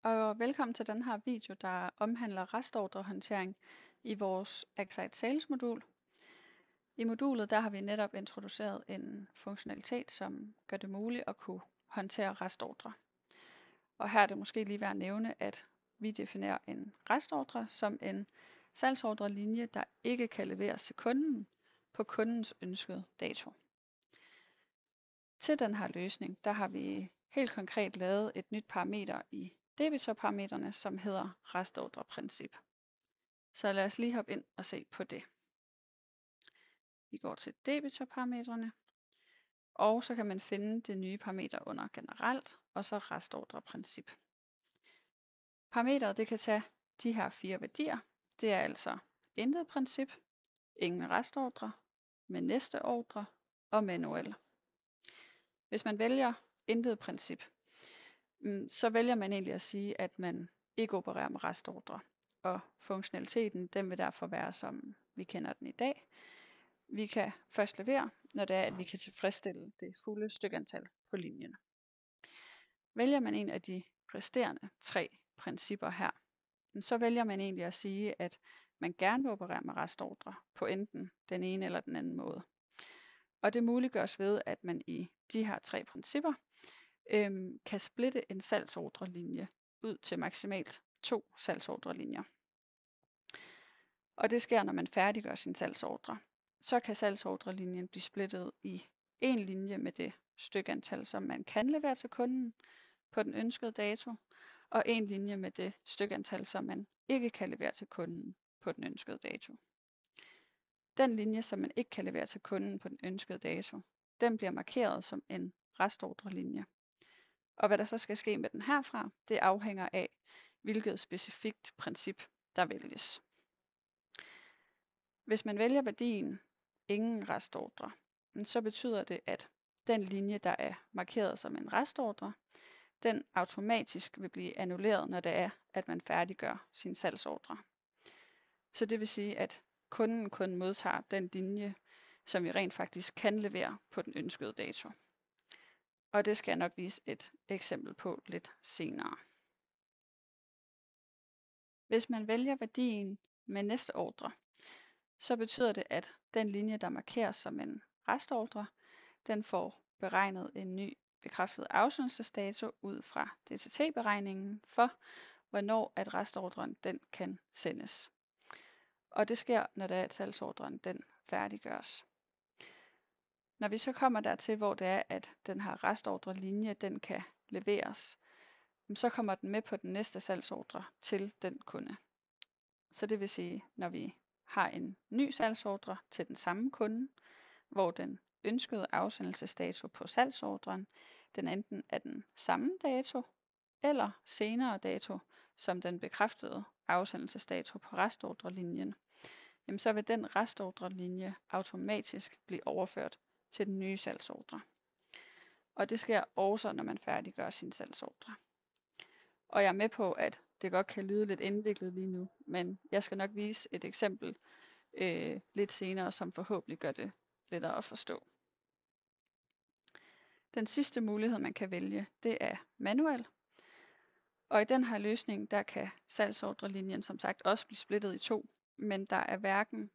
Og velkommen til den her video, der omhandler restordrehåndtering i vores Excite Sales modul. I modulet der har vi netop introduceret en funktionalitet, som gør det muligt at kunne håndtere restordre. Og her er det måske lige værd at nævne, at vi definerer en restordre som en salgsordrelinje, der ikke kan leveres til kunden på kundens ønskede dato. Til den her løsning, der har vi helt konkret lavet et nyt parameter i debitorparametrene, som hedder restordreprincip. Så lad os lige hoppe ind og se på det. Vi går til debitorparametrene, og så kan man finde det nye parameter under generelt, og så restordreprincip. Parameteret det kan tage de her 4 værdier. Det er altså intet princip, ingen restordre, med næste ordre og manuel. Hvis man vælger intet princip, så vælger man egentlig at sige, at man ikke opererer med restordre. Og funktionaliteten den vil derfor være, som vi kender den i dag. Vi kan først levere, når det er, at vi kan tilfredsstille det fulde stykantal på linjen. Vælger man en af de resterende 3 principper her, så vælger man egentlig at sige, at man gerne vil operere med restordre på enten den ene eller den anden måde. Og det muliggøres ved, at man i de her 3 principper kan splitte en salgsordrelinje ud til maksimalt 2 salgsordrelinjer. Og det sker, når man færdiggør sin salgsordre. Så kan salgsordrelinjen blive splittet i en linje med det stykantal, som man kan levere til kunden på den ønskede dato, og en linje med det stykantal, som man ikke kan levere til kunden på den ønskede dato. Den linje, som man ikke kan levere til kunden på den ønskede dato, den bliver markeret som en restordrelinje. Og hvad der så skal ske med den herfra, det afhænger af, hvilket specifikt princip, der vælges. Hvis man vælger værdien ingen restordre, så betyder det, at den linje, der er markeret som en restordre, den automatisk vil blive annulleret, når det er, at man færdiggør sin salgsordre. Så det vil sige, at kunden kun modtager den linje, som vi rent faktisk kan levere på den ønskede dato. Og det skal jeg nok vise et eksempel på lidt senere. Hvis man vælger værdien med næste ordre, så betyder det, at den linje, der markeres som en restordre, den får beregnet en ny bekræftet afsendelsesdato ud fra DTT-beregningen for, hvornår at restordren den kan sendes. Og det sker, når det er, at salgsordren den færdiggøres. Når vi så kommer dertil, hvor det er, at den her restordrelinje den kan leveres, så kommer den med på den næste salgsordre til den kunde. Så det vil sige, når vi har en ny salgsordre til den samme kunde, hvor den ønskede afsendelsesdato på salgsordren, den enten er den samme dato eller senere dato som den bekræftede afsendelsesdato på restordrelinjen, jamen så vil den restordrelinje automatisk blive overført til den nye salgsordre. Og det sker også, når man færdiggør sin salgsordre. Og jeg er med på, at det godt kan lyde lidt indviklet lige nu, men jeg skal nok vise et eksempel lidt senere, som forhåbentlig gør det lettere at forstå. Den sidste mulighed, man kan vælge, det er manuel. Og i den her løsning, der kan salgsordrelinjen som sagt også blive splittet i 2, men der er hverken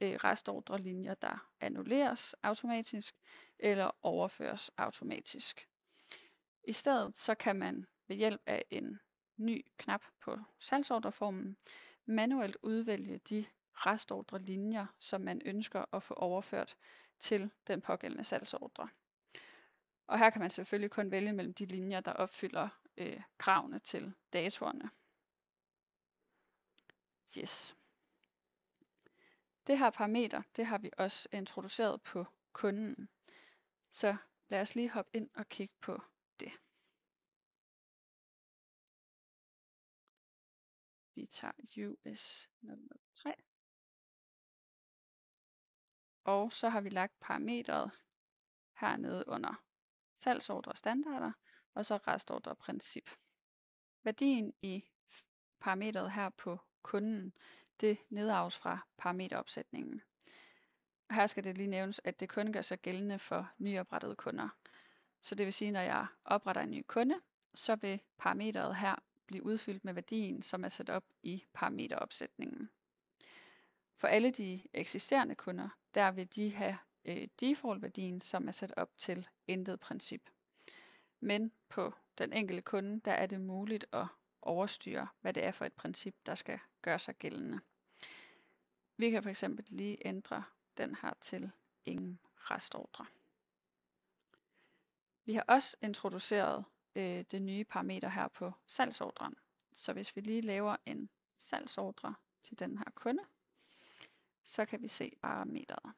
restordrelinjer, der annulleres automatisk eller overføres automatisk. I stedet så kan man ved hjælp af en ny knap på salgsordreformen manuelt udvælge de restordrelinjer, som man ønsker at få overført til den pågældende salgsordre. Og her kan man selvfølgelig kun vælge mellem de linjer, der opfylder kravene til datorerne. Yes. Det her parameter, det har vi også introduceret på kunden. Så lad os lige hoppe ind og kigge på det. Vi tager US 003. Og så har vi lagt parametret hernede under salgsordre standarder, og så restordre princip. Værdien i parametret her på kunden, det nedarves fra parameteropsætningen. Og her skal det lige nævnes, at det kun gør sig gældende for nyoprettede kunder. Så det vil sige, at når jeg opretter en ny kunde, så vil parametret her blive udfyldt med værdien, som er sat op i parameteropsætningen. For alle de eksisterende kunder, der vil de have default-værdien, som er sat op til intet princip. Men på den enkelte kunde, der er det muligt at overstyre, hvad det er for et princip, der skal gøre sig gældende. Vi kan fx lige ændre den her til ingen restordre. Vi har også introduceret det nye parameter her på salgsordren. Så hvis vi lige laver en salgsordre til den her kunde, så kan vi se parameteret.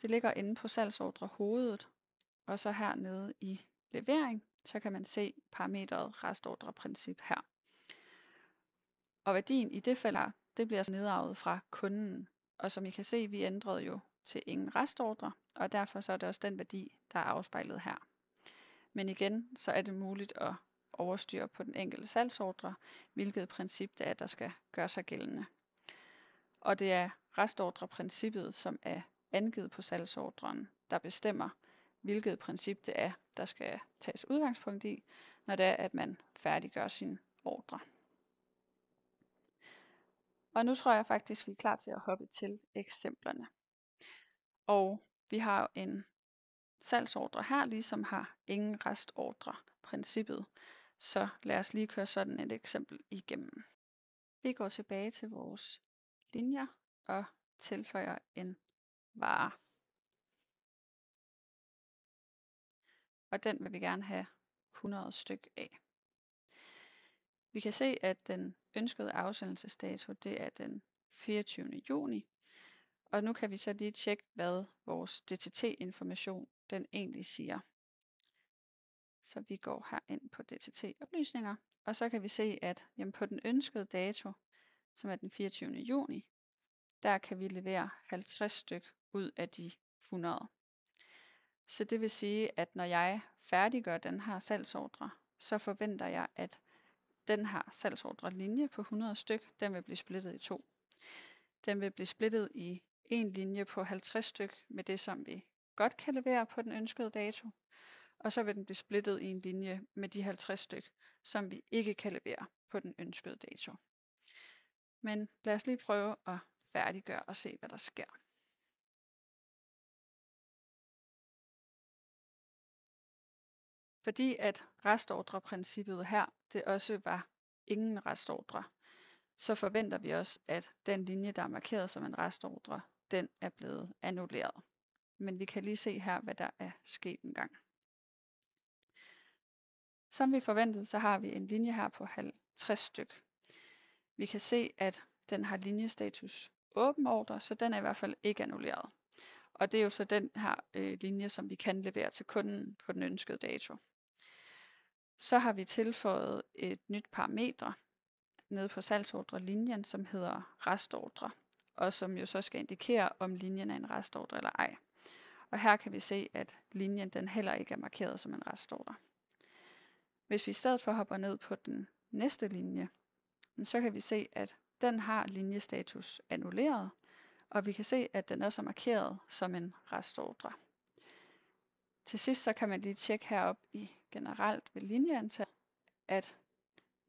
Det ligger inde på salgsordre hovedet, og så hernede i levering, så kan man se parameteret restordreprincip her. Og værdien i det felt her, det bliver så nedarvet fra kunden. Og som I kan se, vi ændrede jo til ingen restordre, og derfor så er det også den værdi, der er afspejlet her. Men igen, så er det muligt at overstyre på den enkelte salgsordre, hvilket princip det er, der skal gøre sig gældende. Og det er restordreprincippet, som er angivet på salgsordren, der bestemmer, hvilket princip det er, der skal tages udgangspunkt i, når det er, at man færdiggør sin ordre. Og nu tror jeg faktisk, vi er klar til at hoppe til eksemplerne. Og vi har en salgsordre her, ligesom har ingen restordre princippet. Så lad os lige køre sådan et eksempel igennem. Vi går tilbage til vores linjer og tilføjer en vare. Og den vil vi gerne have 100 styk af. Vi kan se, at den ønskede afsendelsesdato, det er den 24. juni. Og nu kan vi så lige tjekke, hvad vores DTT-information den egentlig siger. Så vi går her ind på DTT-oplysninger, og så kan vi se, at jamen, på den ønskede dato, som er den 24. juni, der kan vi levere 50 styk ud af de 100. Så det vil sige, at når jeg færdiggør den her salgsordre, så forventer jeg, at den her salgsordre linje på 100 styk, den vil blive splittet i to. Den vil blive splittet i en linje på 50 styk med det, som vi godt kan levere på den ønskede dato. Og så vil den blive splittet i en linje med de 50 styk, som vi ikke kan levere på den ønskede dato. Men lad os lige prøve at færdiggøre og se, hvad der sker. Fordi at restordreprincippet her, det også var ingen restordre, så forventer vi også, at den linje, der er markeret som en restordre, den er blevet annulleret. Men vi kan lige se her, hvad der er sket engang. Som vi forventede, så har vi en linje her på 50 styk. Vi kan se, at den har linjestatus åben ordre, så den er i hvert fald ikke annulleret. Og det er jo så den her linje, som vi kan levere til kunden på den ønskede dato. Så har vi tilføjet et nyt parameter nede på salgsordrelinjen, som hedder restordre, og som jo så skal indikere, om linjen er en restordre eller ej. Og her kan vi se, at linjen den heller ikke er markeret som en restordre. Hvis vi i stedet for hopper ned på den næste linje, så kan vi se, at den har linjestatus annulleret, og vi kan se, at den også er markeret som en restordre. Til sidst så kan man lige tjekke heroppe i generelt ved linjeantal, at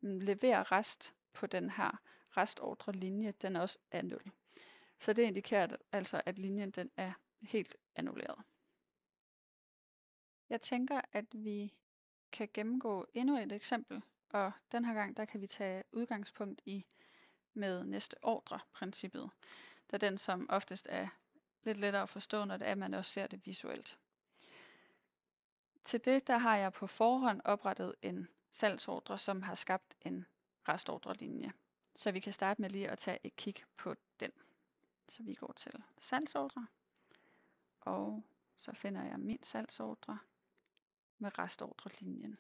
levere rest på den her restordre linje, den også er 0. Så det indikerer altså, at linjen den er helt annulleret. Jeg tænker, at vi kan gennemgå endnu et eksempel, og den her gang der kan vi tage udgangspunkt i med næste ordre-princippet, da den som oftest er lidt lettere at forstå, når det er, at man også ser det visuelt. Til det der har jeg på forhånd oprettet en salgsordre, som har skabt en restordrelinje. Så vi kan starte med lige at tage et kig på den. Så vi går til salgsordre, og så finder jeg min salgsordre med restordrelinjen.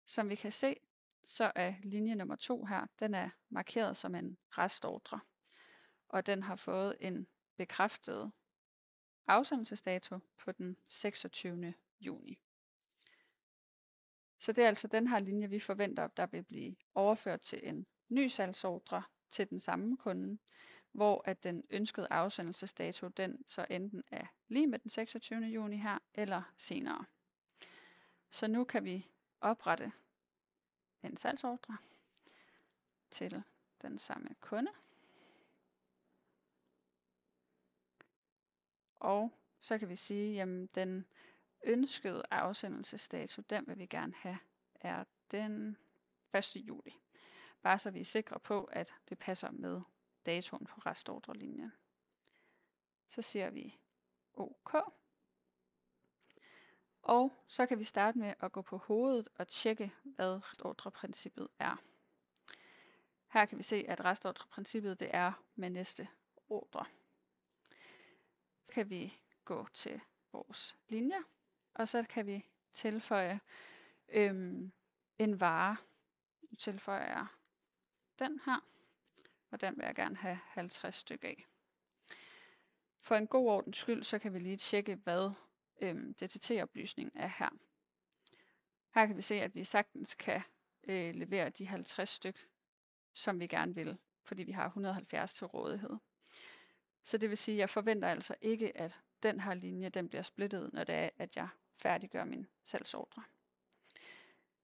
Som vi kan se, så er linje nummer 2 her, den er markeret som en restordre, og den har fået en bekræftet afsendelsesdato på den 26. juni. Så det er altså den her linje, vi forventer, der vil blive overført til en ny salgsordre til den samme kunde, hvor at den ønskede afsendelsesdato, den så enten er lige med den 26. juni her, eller senere. Så nu kan vi oprette en salgsordre til den samme kunde. Og så kan vi sige, jamen den ønskede afsendelsesdato, den vil vi gerne have, er den 1. juli. Bare så vi er sikre på, at det passer med datoen på restordrelinjen. Så siger vi OK. Og så kan vi starte med at gå på hovedet og tjekke, hvad restordreprincippet er. Her kan vi se, at restordreprincippet det er med næste ordre. Så kan vi gå til vores linje, og så kan vi tilføje en vare. Nu tilføjer jeg den her, og den vil jeg gerne have 50 stykker af. For en god ordens skyld, så kan vi lige tjekke, hvad DTT-oplysningen er her. Her kan vi se, at vi sagtens kan levere de 50 stykker, som vi gerne vil, fordi vi har 170 til rådighed. Så det vil sige, at jeg forventer altså ikke, at den her linje den bliver splittet, når det er, at jeg færdiggør min salgsordre.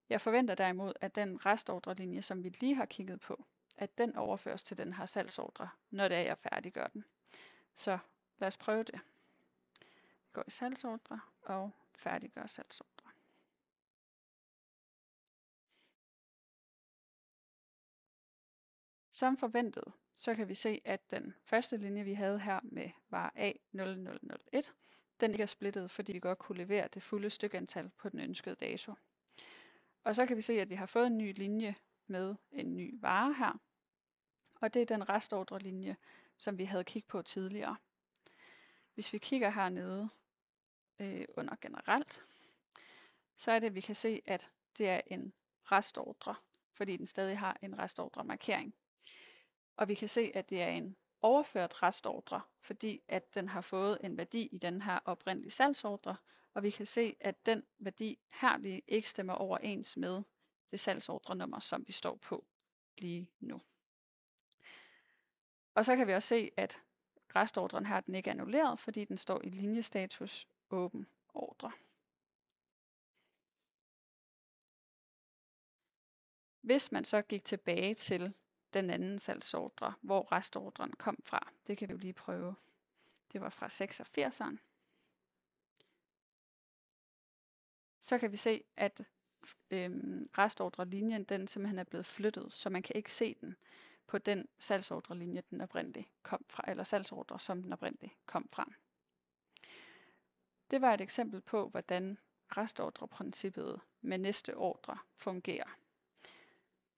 Jeg forventer derimod, at den restordrelinje, som vi lige har kigget på, at den overføres til den her salgsordre, når det er, jeg færdiggør den. Så lad os prøve det. Gå i salgsordre og færdiggør salgsordre. Som forventet, så kan vi se, at den første linje, vi havde her med var A0001, den ikke er splittet, fordi vi godt kunne levere det fulde stykantal på den ønskede dato. Og så kan vi se, at vi har fået en ny linje med en ny vare her, og det er den restordrelinje, som vi havde kigget på tidligere. Hvis vi kigger hernede under generelt, så er det, at vi kan se, at det er en restordre, fordi den stadig har en restordre markering. Og vi kan se, at det er en overført restordre, fordi at den har fået en værdi i den her oprindelige salgsordre, og vi kan se, at den værdi her ikke stemmer overens med det salgsordrenummer, som vi står på lige nu. Og så kan vi også se, at restordren her den ikke er annulleret, fordi den står i linjestatus åben ordre. Hvis man så gik tilbage til den anden salgsordre, hvor restordren kom fra, det kan vi jo lige prøve. Det var fra 86'eren. Så kan vi se, at restordrelinjen den simpelthen er blevet flyttet, så man kan ikke se den på den salgsordrelinje, den oprindeligt kom fra, eller salgsordre, som den oprindeligt kom fra. Det var et eksempel på, hvordan restordreprincippet med næste ordre fungerer.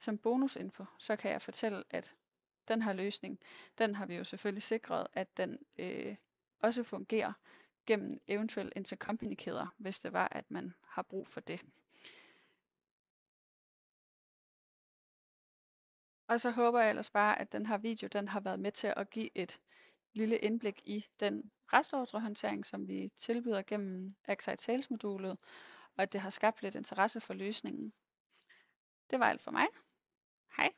Som bonusinfo, så kan jeg fortælle, at den her løsning, den har vi jo selvfølgelig sikret, at den også fungerer gennem eventuelle intercompany-kæder, hvis det var, at man har brug for det. Og så håber jeg ellers bare, at den her video den har været med til at give et lille indblik i den restordrehåndtering, som vi tilbyder gennem Excite Sales-modulet, og at det har skabt lidt interesse for løsningen. Det var alt for mig. Hej!